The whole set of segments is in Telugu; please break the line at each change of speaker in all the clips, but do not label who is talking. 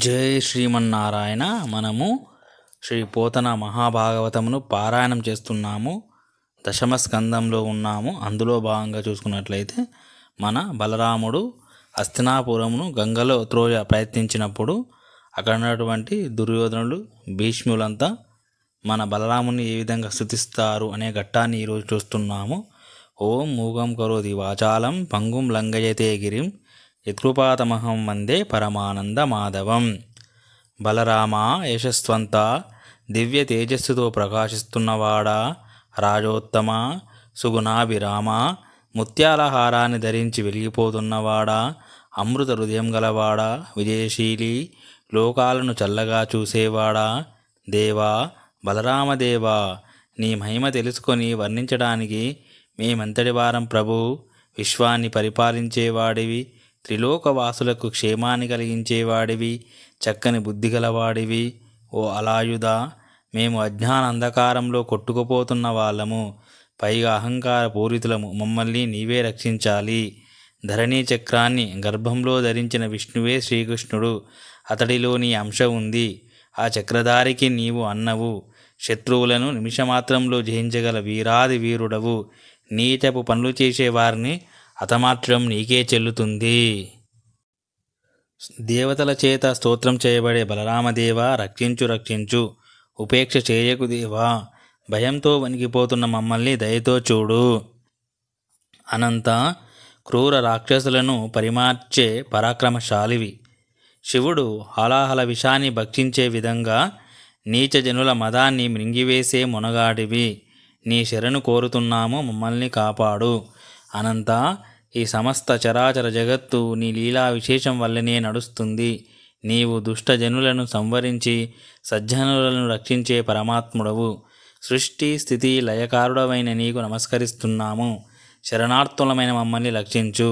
జై శ్రీమన్నారాయణ. మనము శ్రీ పోతన మహాభాగవతమును పారాయణం చేస్తున్నాము. దశమ స్కందంలో ఉన్నాము. అందులో భాగంగా చూసుకున్నట్లయితే మన బలరాముడు హస్తినాపురమును గంగలో త్రోయ ప్రయత్నించినప్పుడు అక్కడ ఉన్నటువంటి దుర్యోధనులు, భీష్ములంతా మన బలరాముని ఏ విధంగా స్తుతిస్తారు అనే ఘట్టాన్ని ఈరోజు చూస్తున్నాము. ఓం మూగం కరోతి వాచాలం పంగుం లంఘయతే గిరిం యత్కృపాతమహం వందే పరమానంద మాధవం. బలరామ యశస్వంత దివ్య తేజస్సుతో ప్రకాశిస్తున్నవాడా, రాజోత్తమ సుగుణాభిరామ ముత్యాల హారాన్ని ధరించి వెలిగిపోతున్నవాడా, అమృత హృదయం గలవాడా, విజయశీలి లోకాలను చల్లగా చూసేవాడా, దేవా బలరామదేవా నీ మహిమ తెలుసుకొని వర్ణించడానికి మేమెంతటి వారం ప్రభు. విశ్వాన్ని పరిపాలించేవాడివి, త్రిలోకవాసులకు క్షేమాన్ని కలిగించేవాడివి, చక్కని బుద్ధి గలవాడివి. ఓ అలాయుధ, మేము అజ్ఞాన అంధకారంలో కొట్టుకుపోతున్న వాళ్ళము, పైగా అహంకార పూరితులము, మమ్మల్ని నీవే రక్షించాలి. ధరణీ చక్రాన్ని గర్భంలో ధరించిన విష్ణువే శ్రీకృష్ణుడు, అతడిలో నీ అంశ ఉంది. ఆ చక్రధారికి నీవు అన్నవు. శత్రువులను నిమిషమాత్రంలో జయించగల వీరాది వీరుడవు. నీచపు పనులు చేసేవారిని అతమాత్రం నీకే చెల్లుతుంది. దేవతల చేత స్తోత్రం చేయబడే బలరామదేవా, రక్షించు రక్షించు, ఉపేక్ష చేయకు దేవా. భయంతో వణికిపోతున్న మమ్మల్ని దయతో చూడు. అనంత క్రూర రాక్షసులను పరిమార్చే పరాక్రమశాలివి. శివుడు హాలాహల విషాన్ని భక్షించే విధంగా నీచజనుల మదాన్ని మృంగివేసే మొనగాడివి. నీ శరణు కోరుతున్నాము, మమ్మల్ని కాపాడు. అనంత ఈ సమస్త చరాచర జగత్తు నీ లీలా విశేషం వల్లనే నడుస్తుంది. నీవు దుష్టజనులను సంవరించి సజ్జనులను రక్షించే పరమాత్ముడవు. సృష్టి స్థితి లయకారుడవైన నీకు నమస్కరిస్తున్నాము. శరణార్థులమైన మమ్మల్ని రక్షించు.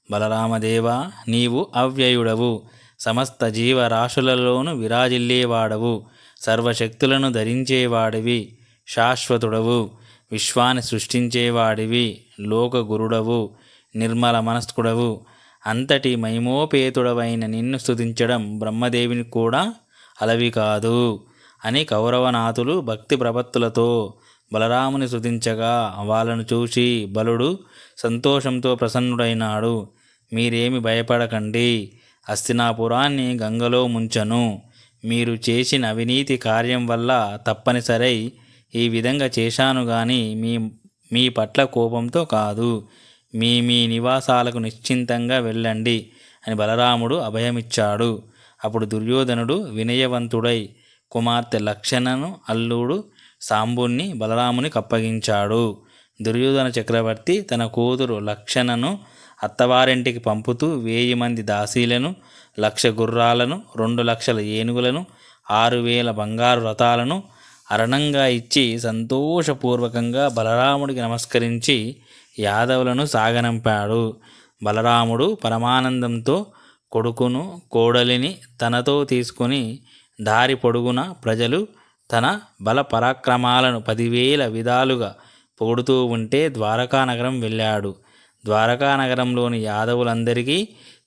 బలరామదేవా, నీవు అవ్యయుడవు. సమస్త జీవరాశులలోనూ విరాజిల్లేవాడవు. సర్వశక్తులను ధరించేవాడివి. శాశ్వతుడవు. విశ్వాన్ని సృష్టించేవాడివి. లోకగురుడవు. నిర్మల మనస్కుడవు. అంతటి మహిమోపేతుడవైన నిన్ను స్తుతించడం బ్రహ్మదేవిని కూడా అలవి కాదు అని కౌరవనాథులు భక్తి ప్రపత్తులతో బలరాముని స్తుతించగా వాళ్ళను చూసి బలుడు సంతోషంతో ప్రసన్నుడైనాడు. మీరేమి భయపడకండి, హస్తినాపురాన్ని గంగలో ముంచను. మీరు చేసిన అవినీతి కార్యం వల్ల తప్పనిసరై ఈ విధంగా చేశాను గాని మీ పట్ల కోపంతో కాదు. మీ నివాసాలకు నిశ్చింతంగా వెళ్ళండి అని బలరాముడు అభయమిచ్చాడు. అప్పుడు దుర్యోధనుడు వినయవంతుడై కుమార్తె లక్షణను, అల్లుడు సాంబుణ్ణి బలరామునికి అప్పగించాడు. దుర్యోధన చక్రవర్తి తన కూతురు లక్షణను అత్తవారింటికి పంపుతూ 1000 మంది దాసీలను, 1,00,000 గుర్రాలను, 2,00,000 ఏనుగులను, 6,000 బంగారు రథాలను అరణంగా ఇచ్చి సంతోషపూర్వకంగా బలరాముడికి నమస్కరించి యాదవులను సాగనంపాడు. బలరాముడు పరమానందంతో కొడుకును, కోడలిని తనతో తీసుకుని దారి పొడుగున ప్రజలు తన బల పరాక్రమాలను 10,000 విధాలుగా పొగుడుతూ ఉంటే ద్వారకానగరం వెళ్ళాడు. ద్వారకానగరంలోని యాదవులందరికీ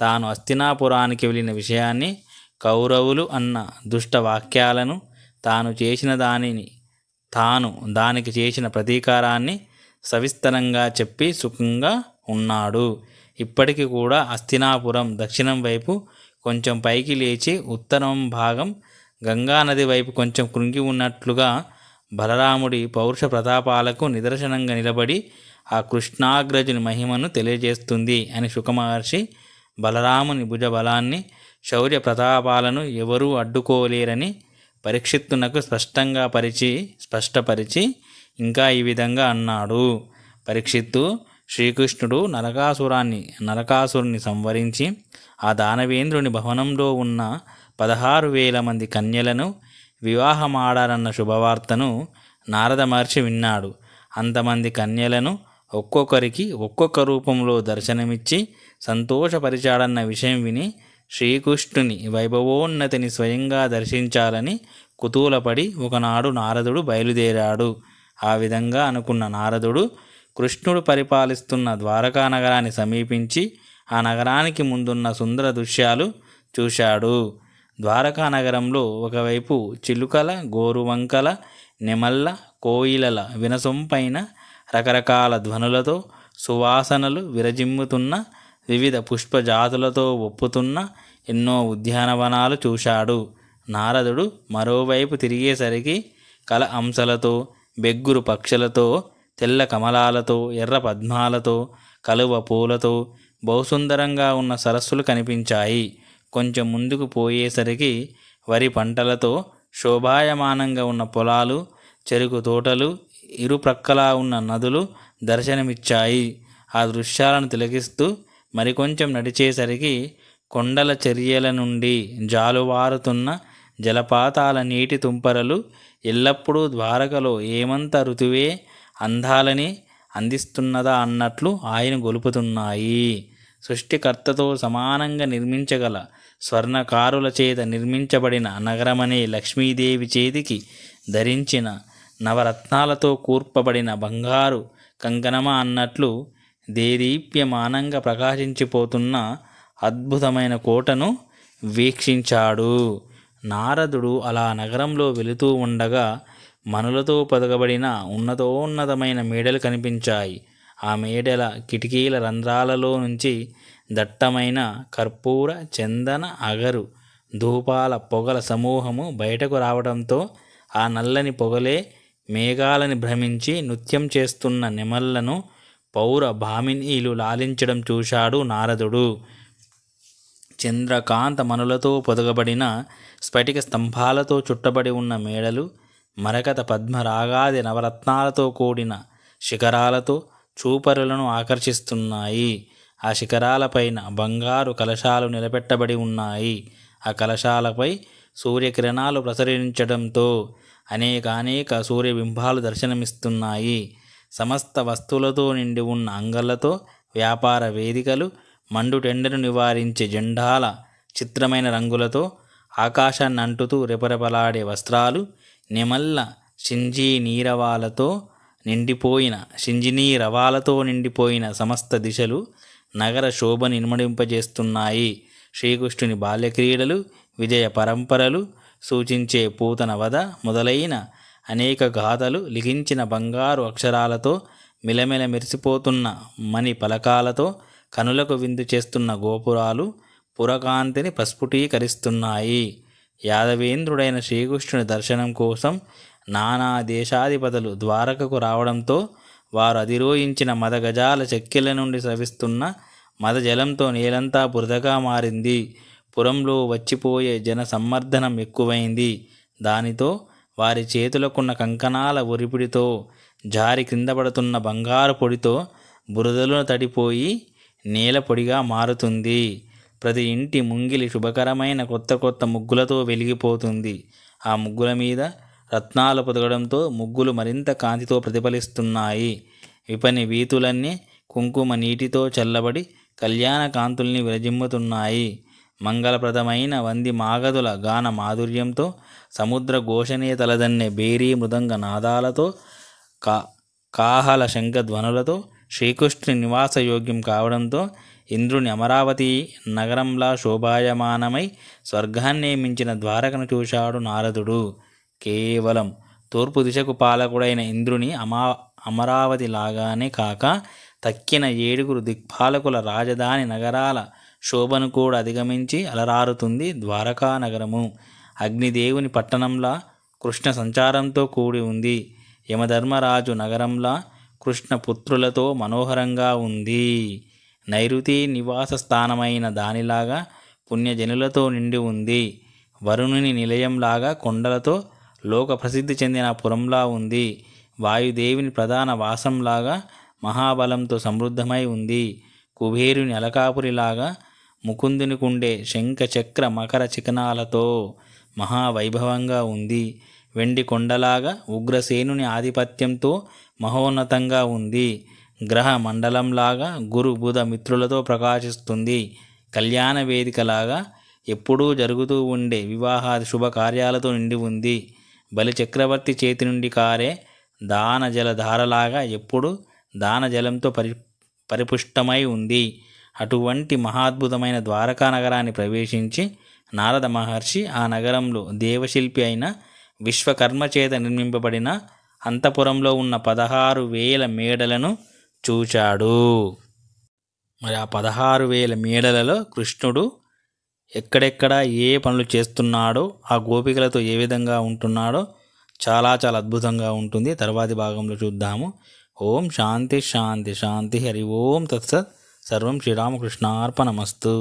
తాను హస్తినాపురానికి వెళ్ళిన విషయాన్ని, కౌరవులు అన్న దుష్ట వాక్యాలను, తాను దానికి చేసిన ప్రతీకారాన్ని సవిస్తరంగా చెప్పి సుఖంగా ఉన్నాడు. ఇప్పటికి కూడా హస్తినాపురం దక్షిణం వైపు కొంచెం పైకి లేచి ఉత్తరం భాగం గంగానది వైపు కొంచెం కృంగి ఉన్నట్లుగా బలరాముడి పౌరుష ప్రతాపాలకు నిదర్శనంగా నిలబడి ఆ కృష్ణాగ్రజుని మహిమను తెలియజేస్తుంది అని శుకమహర్షి బలరాముని భుజబలాన్ని, శౌర్య ప్రతాపాలను ఎవరూ అడ్డుకోలేరని పరీక్షిత్తునకు స్పష్టపరిచి ఇంకా ఈ విధంగా అన్నాడు. పరీక్షిత్తు, శ్రీకృష్ణుడు నరకాసురుని సంవరించి ఆ దానవేంద్రుని భవనంలో ఉన్న 16,000 మంది కన్యలను వివాహమాడారన్న శుభవార్తను నారద మహర్షి విన్నాడు. అంతమంది కన్యలను ఒక్కొక్కరికి ఒక్కొక్క రూపంలో దర్శనమిచ్చి సంతోషపరిచాడన్న విషయం విని శ్రీకృష్ణుని వైభవోన్నతిని స్వయంగా దర్శించాలని కుతూహలపడి ఒకనాడు నారదుడు బయలుదేరాడు. ఆ విధంగా అనుకున్న నారదుడు కృష్ణుడు పరిపాలిస్తున్న ద్వారకా నగరాన్ని సమీపించి ఆ నగరానికి ముందున్న సుందర దృశ్యాలు చూశాడు. ద్వారకా నగరంలో ఒకవైపు చిలుకల, గోరువంకల, నెమళ్ళ, కోయిలల వినసొంపైన రకరకాల ధ్వనులతో సువాసనలు విరజిమ్ముతున్న వివిధ పుష్పజాతులతో ఒప్పుతున్న ఎన్నో ఉద్యానవనాలు చూశాడు. నారదుడు మరోవైపు తిరిగేసరికి కల అంశలతో, బెగ్గురు పక్షులతో, తెల్ల కమలాలతో, ఎర్ర పద్మాలతో, కలువ పూలతో బహుసుందరంగా ఉన్న సరస్సులు కనిపించాయి. కొంచెం ముందుకు పోయేసరికి వరి పంటలతో శోభాయమానంగా ఉన్న పొలాలు, చెరుకు తోటలు, ఇరుప్రక్కలా ఉన్న నదులు దర్శనమిచ్చాయి. ఆ దృశ్యాలను తిలకిస్తూ మరికొంచెం నడిచేసరికి కొండల చర్యల నుండి జాలువారుతున్న జలపాతాల నీటి తుంపరలు ఎల్లప్పుడూ ద్వారకలో ఏమంత ఋతువే అందాలని అందిస్తున్నదా అన్నట్లు ఆయన గొలుపుతున్నాయి. సృష్టికర్తతో సమానంగా నిర్మించగల స్వర్ణకారుల చేత నిర్మించబడిన నగరమనే లక్ష్మీదేవి చేతికి ధరించిన నవరత్నాలతో కూర్పబడిన బంగారు కంకణమా అన్నట్లు దేదీప్యమానంగా ప్రకాశించిపోతున్న అద్భుతమైన కోటను వీక్షించాడు. నారదుడు అలా నగరంలో వెళుతూ ఉండగా మనులతో పొదగబడిన ఉన్నతోన్నతమైన మేడలు కనిపించాయి. ఆ మేడల కిటికీల రంధ్రాలలో నుంచి దట్టమైన కర్పూర, చందన, అగరు, ధూపాల పొగల సమూహము బయటకు రావడంతో ఆ నల్లని పొగలే మేఘాలని భ్రమించి నృత్యం చేస్తున్న నెమళ్లను పౌర భామినీలు లాలించడం చూశాడు నారదుడు. చంద్రకాంత మనులతో పొదగబడిన స్ఫటిక స్తంభాలతో చుట్టబడి ఉన్న మేడలు మరకత పద్మరాగాది నవరత్నాలతో కూడిన శిఖరాలతో చూపరులను ఆకర్షిస్తున్నాయి. ఆ శిఖరాలపైన బంగారు కలశాలు నిలబెట్టబడి ఉన్నాయి. ఆ కలశాలపై సూర్యకిరణాలు ప్రసరించడంతో అనేక సూర్యబింబాలు దర్శనమిస్తున్నాయి. సమస్త వస్తువులతో నిండి ఉన్న అంగళ్ళతో వ్యాపార వేదికలు, మండుటెండను నివారించే జెండాల చిత్రమైన రంగులతో ఆకాశాన్ని అంటుతూ రెపరెపలాడే వస్త్రాలు, నెమళ్ళ సింజినీరవాలతో నిండిపోయిన సమస్త దిశలు నగర శోభను ఇనుమడింపజేస్తున్నాయి. శ్రీకృష్ణుని బాల్యక్రీడలు, విజయ పరంపరలు సూచించే పూతన వధ మొదలైన అనేక గాథలు లిఖించిన బంగారు అక్షరాలతో మిలమిల మెరిసిపోతున్న మణి పలకాలతో కనులకు విందు చేస్తున్న గోపురాలు పురకాంతిని ప్రస్ఫుటీకరిస్తున్నాయి. యాదవేంద్రుడైన శ్రీకృష్ణుని దర్శనం కోసం నానా దేశాధిపతులు ద్వారకకు రావడంతో వారు అధిరోహించిన మదగజాల చెక్కిళ్ళ నుండి స్రవిస్తున్న మదజలంతో నేలంతా బురదగా మారింది. పురంలో వచ్చిపోయే జన సమ్మర్దనం ఎక్కువైంది. దానితో వారి చేతులకున్న కంకణాల ఒరిపిడితో జారి కింద పడుతున్న బంగారు పొడితో బురదలో తడిపోయి నేల పొడిగా మారుతుంది. ప్రతి ఇంటి ముంగిలి శుభకరమైన కొత్త ముగ్గులతో వెలిగిపోతుంది. ఆ ముగ్గుల మీద రత్నాలు పొదగడంతో ముగ్గులు మరింత కాంతితో ప్రతిఫలిస్తున్నాయి. విపణి వీతులన్నీ కుంకుమ నీటితో చల్లబడి కళ్యాణ కాంతుల్ని విరజిమ్ముతున్నాయి. మంగళప్రదమైన వంది మాగదుల గాన మాధుర్యంతో, సముద్ర ఘోషనే తలదన్నే బేరీ మృదంగ నాదాలతో, కాహల శంఖధ్వనులతో శ్రీకృష్ణుని నివాసయోగ్యం కావడంతో ఇంద్రుని అమరావతి నగరంలా శోభాయమానమై స్వర్గాన్నే మించిన ద్వారకను చూశాడు నారదుడు. కేవలం తూర్పు దిశకు పాలకుడైన ఇంద్రుని అమరావతి లాగానే కాక తక్కిన 7 దిక్పాలకుల రాజధాని నగరాల శోభను కూడా అధిగమించి అలరారుతుంది ద్వారకా నగరము. అగ్నిదేవుని పట్టణంలా కృష్ణ సంచారంతో కూడి ఉంది. యమధర్మరాజు నగరంలా కృష్ణ పుత్రులతో మనోహరంగా ఉంది. నైరుతి నివాస స్థానమైన దానిలాగా పుణ్యజనులతో నిండి ఉంది. వరుణుని నిలయంలాగా కొండలతో లోక ప్రసిద్ధి చెందిన పురంలా ఉంది. వాయుదేవిని ప్రధాన వాసంలాగా మహాబలంతో సమృద్ధమై ఉంది. కుబేరుని అలకాపురిలాగా ముకుందునికుండే శంఖ చక్ర మకర చికనాలతో మహావైభవంగా ఉంది. వెండి కొండలాగా ఉగ్రసేనుని ఆధిపత్యంతో మహోన్నతంగా ఉంది. గ్రహ మండలంలాగా గురు బుధ మిత్రులతో ప్రకాశిస్తుంది. కళ్యాణ వేదికలాగా ఎప్పుడూ జరుగుతూ ఉండే వివాహాది శుభకార్యాలతో నిండి ఉంది. బలి చక్రవర్తి చేతి నుండి కారే దాన జలధారలాగా ఎప్పుడు దానజలంతో పరిపుష్టమై ఉంది. అటువంటి మహాద్భుతమైన ద్వారకా నగరాన్ని ప్రవేశించి నారద మహర్షి ఆ నగరంలో దేవశిల్పి అయిన విశ్వకర్మ చేత నిర్మింపబడిన అంతఃపురంలో ఉన్న 16,000 మేడలను చూచాడు. మరి ఆ 16,000 మేడలలో కృష్ణుడు ఎక్కడెక్కడ ఏ పనులు చేస్తున్నాడో, ఆ గోపికలతో ఏ విధంగా ఉంటున్నాడో చాలా చాలా అద్భుతంగా ఉంటుంది. తర్వాతి భాగంలో చూద్దాము. ఓం శాంతి శాంతి శాంతి. హరి ఓం తత్సత్. సర్వం శ్రీరామకృష్ణార్పణమస్తు.